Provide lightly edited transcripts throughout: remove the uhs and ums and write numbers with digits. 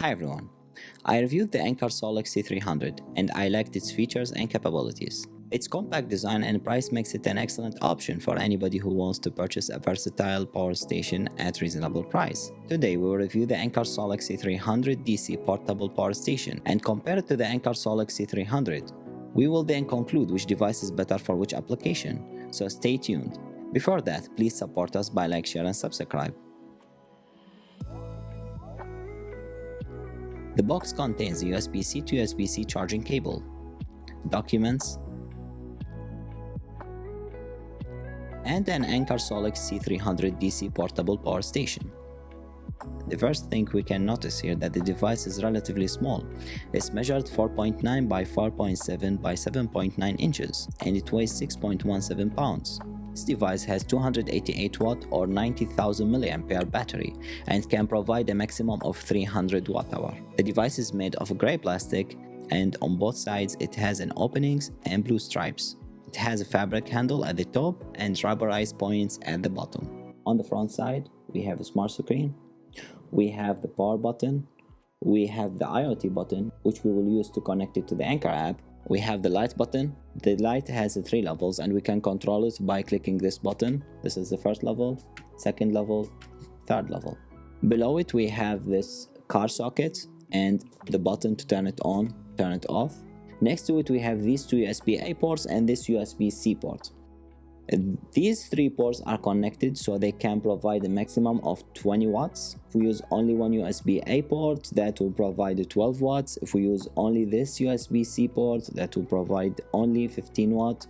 Hi everyone, I reviewed the Anker Solix C300 and I liked its features and capabilities. Its compact design and price makes it an excellent option for anybody who wants to purchase a versatile power station at reasonable price. Today we will review the Anker Solix C300 DC portable power station and compare it to the Anker Solix C300. We will then conclude which device is better for which application, so stay tuned. Before that, please support us by like, share and subscribe. The box contains a USB-C to USB-C charging cable, documents, and an Anker Solix C300 DC portable power station. The first thing we can notice here that the device is relatively small. It's measured 4.9 by 4.7 by 7.9 inches and it weighs 6.17 pounds. This device has 288 watt or 90,000 mAh battery and can provide a maximum of 300 Wh. The device is made of gray plastic and on both sides it has an openings and blue stripes. It has a fabric handle at the top and rubberized points at the bottom. On the front side we have a smart screen, we have the power button, we have the IoT button which we will use to connect it to the Anker app. We have the light button. The light has 3 levels and we can control it by clicking this button. This is the first level, second level, third level. Below it we have this car socket and the button to turn it on, turn it off. Next to it we have these 2 USB-A ports and this USB-C port. These 3 ports are connected so they can provide a maximum of 20 watts. If we use only one USB-A port, that will provide 12 watts. If we use only this USB-C port, that will provide only 15 watts.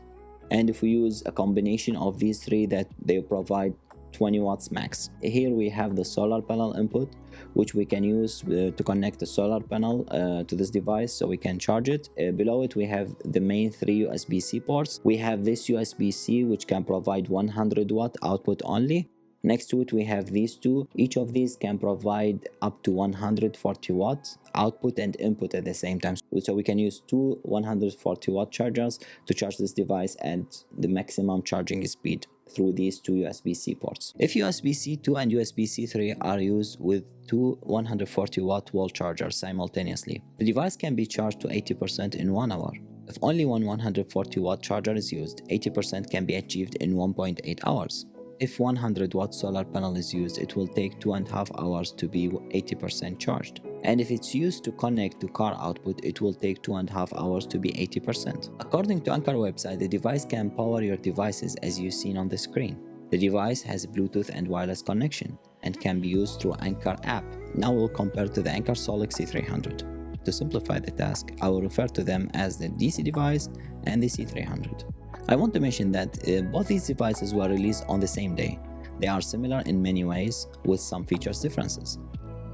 And if we use a combination of these 3, that they provide 20 watts max. Here we have the solar panel input, which we can use to connect the solar panel to this device so we can charge it. Below it we have the main 3 USB-C ports. We have this USB-C which can provide 100 watt output only. Next to it we have these 2. Each of these can provide up to 140 watt output and input at the same time. So we can use 2 140 watt chargers to charge this device at the maximum charging speed through these 2 USB-C ports. If USB-C 2 and USB-C 3 are used with 2 140 watt wall chargers simultaneously, the device can be charged to 80% in 1 hour. If only one 140 watt charger is used, 80% can be achieved in 1.8 hours. If 100 watt solar panel is used, it will take 2.5 hours to be 80% charged. And if it's used to connect to car output, it will take 2.5 hours to be 80%. According to Anker website, the device can power your devices as you've seen on the screen. The device has Bluetooth and wireless connection and can be used through Anker app. Now we'll compare to the Anker Solix C300. To simplify the task, I will refer to them as the DC device and the C300. I want to mention that both these devices were released on the same day. They are similar in many ways with some features differences.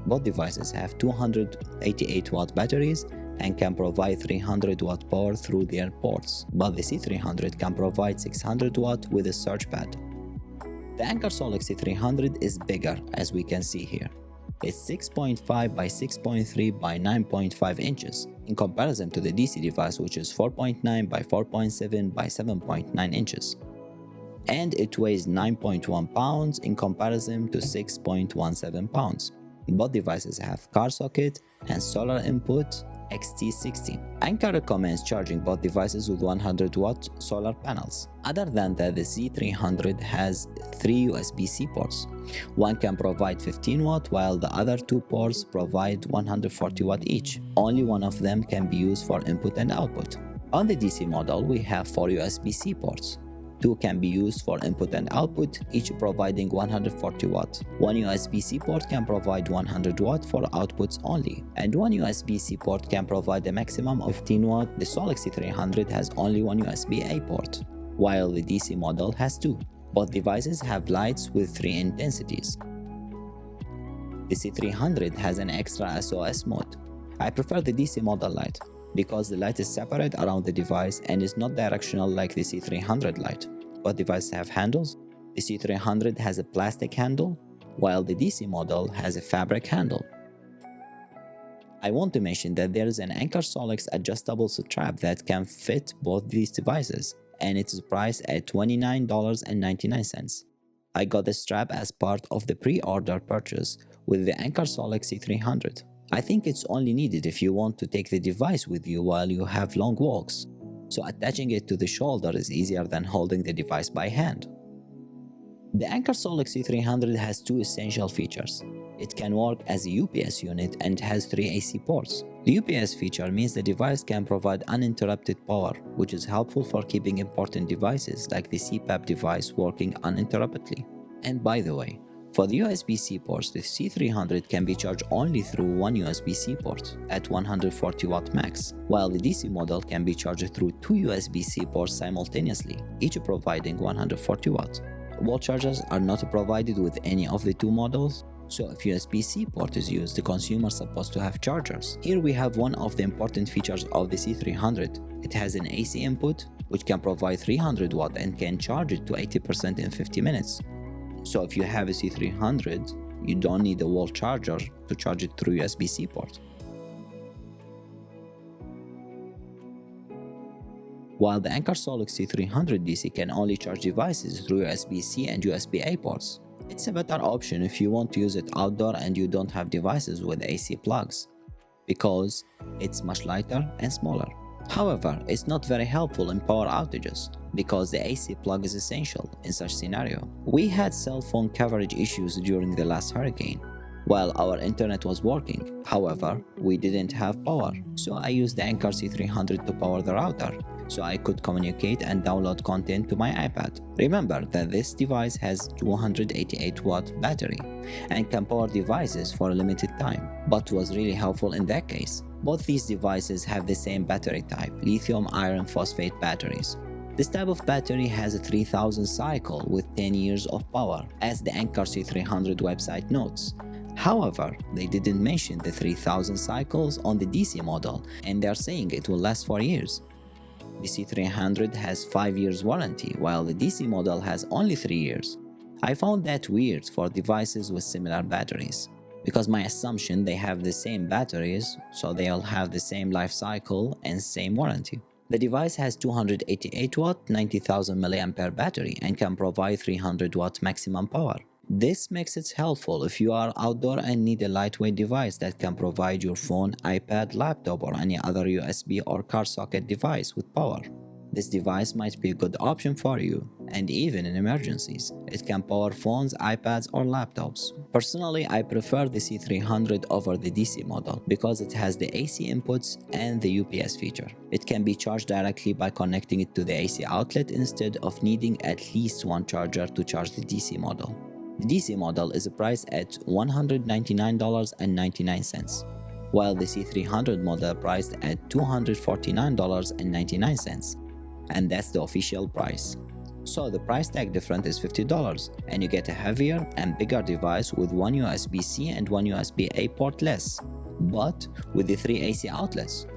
Both devices have 288 watt batteries and can provide 300 watt power through their ports, but the C300 can provide 600 watt with a surge pad. The Anker Solix C300 is bigger as we can see here. It's 6.5 by 6.3 by 9.5 inches in comparison to the DC device which is 4.9 by 4.7 by 7.9 inches. And it weighs 9.1 pounds in comparison to 6.17 pounds. Both devices have car socket and solar input XT60. Anker recommends charging both devices with 100 watt solar panels. Other than that, the C300 has 3 USB-C ports. One can provide 15 watt while the other 2 ports provide 140 watt each. Only one of them can be used for input and output. On the DC model, we have 4 USB-C ports. 2 can be used for input and output, each providing 140 watt. One USB-C port can provide 100 watt for outputs only, and one USB-C port can provide a maximum of 15 watt. The Solix C300 has only one USB-A port, while the DC model has 2. Both devices have lights with 3 intensities. The C300 has an extra SOS mode. I prefer the DC model light, because the light is separate around the device and is not directional like the C300 light. Both devices have handles. The C300 has a plastic handle, while the DC model has a fabric handle. I want to mention that there is an Anker Solix adjustable strap that can fit both these devices, and it is priced at $29.99. I got the strap as part of the pre-order purchase with the Anker Solix C300. I think it's only needed if you want to take the device with you while you have long walks, so attaching it to the shoulder is easier than holding the device by hand. The Anker Solix C300 has two essential features. It can work as a UPS unit and has 3 AC ports. The UPS feature means the device can provide uninterrupted power, which is helpful for keeping important devices like the CPAP device working uninterruptedly. And by the way, for the USB-C ports, the C300 can be charged only through one USB-C port at 140 watt max, while the DC model can be charged through two USB-C ports simultaneously, each providing 140 watt. Wall chargers are not provided with any of the two models, so if USB-C port is used, the consumer is supposed to have chargers. Here we have one of the important features of the C300. It has an AC input, which can provide 300 watt and can charge it to 80% in 50 minutes. So if you have a C300, you don't need a wall charger to charge it through USB-C port. While the Anker Solix C300 DC can only charge devices through USB-C and USB-A ports, it's a better option if you want to use it outdoor and you don't have devices with AC plugs, because it's much lighter and smaller. However, it's not very helpful in power outages, because the AC plug is essential in such scenario. We had cell phone coverage issues during the last hurricane, while our internet was working. However, we didn't have power, so I used the Anker C300 to power the router, so I could communicate and download content to my iPad. Remember that this device has 288 watt battery and can power devices for a limited time, but was really helpful in that case. Both these devices have the same battery type, lithium iron phosphate batteries. This type of battery has a 3000 cycle with 10 years of power, as the Anker C300 website notes. However, they didn't mention the 3000 cycles on the DC model, and they're saying it will last for years. The C300 has 5 years warranty, while the DC model has only 3 years. I found that weird for devices with similar batteries, because my assumption they have the same batteries, so they'll have the same life cycle and same warranty. The device has 288 watt 90,000 mAh battery and can provide 300 watt maximum power. This makes it helpful if you are outdoor and need a lightweight device that can provide your phone, iPad, laptop, or any other USB or car socket device with power. This device might be a good option for you, and even in emergencies, it can power phones, iPads, or laptops. Personally, I prefer the C300 over the DC model because it has the AC inputs and the UPS feature. It can be charged directly by connecting it to the AC outlet instead of needing at least one charger to charge the DC model. The DC model is priced at $199.99, while the C300 model priced at $249.99, and that's the official price. So the price tag difference is $50, and you get a heavier and bigger device with one USB-C and one USB-A port less, but with the 3 AC outlets,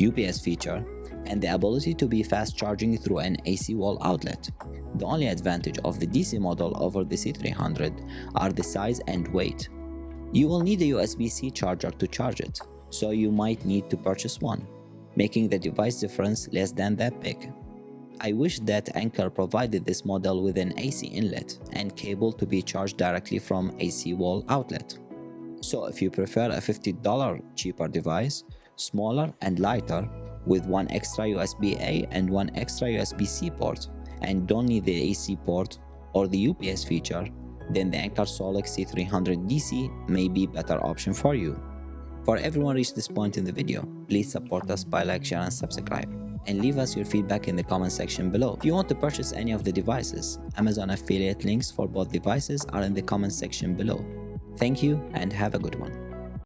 UPS feature, and the ability to be fast charging through an AC wall outlet. The only advantage of the DC model over the C300 are the size and weight. You will need a USB-C charger to charge it, so you might need to purchase one, making the device difference less than that big. I wish that Anker provided this model with an AC inlet and cable to be charged directly from AC wall outlet. So if you prefer a $50 cheaper device, smaller and lighter, with one extra USB-A and one extra USB-C port, and don't need the AC port or the UPS feature, then the Anker Solix C300 DC may be a better option for you. For everyone reached this point in the video, please support us by like, share and subscribe, and leave us your feedback in the comment section below. If you want to purchase any of the devices, Amazon affiliate links for both devices are in the comment section below. Thank you and have a good one.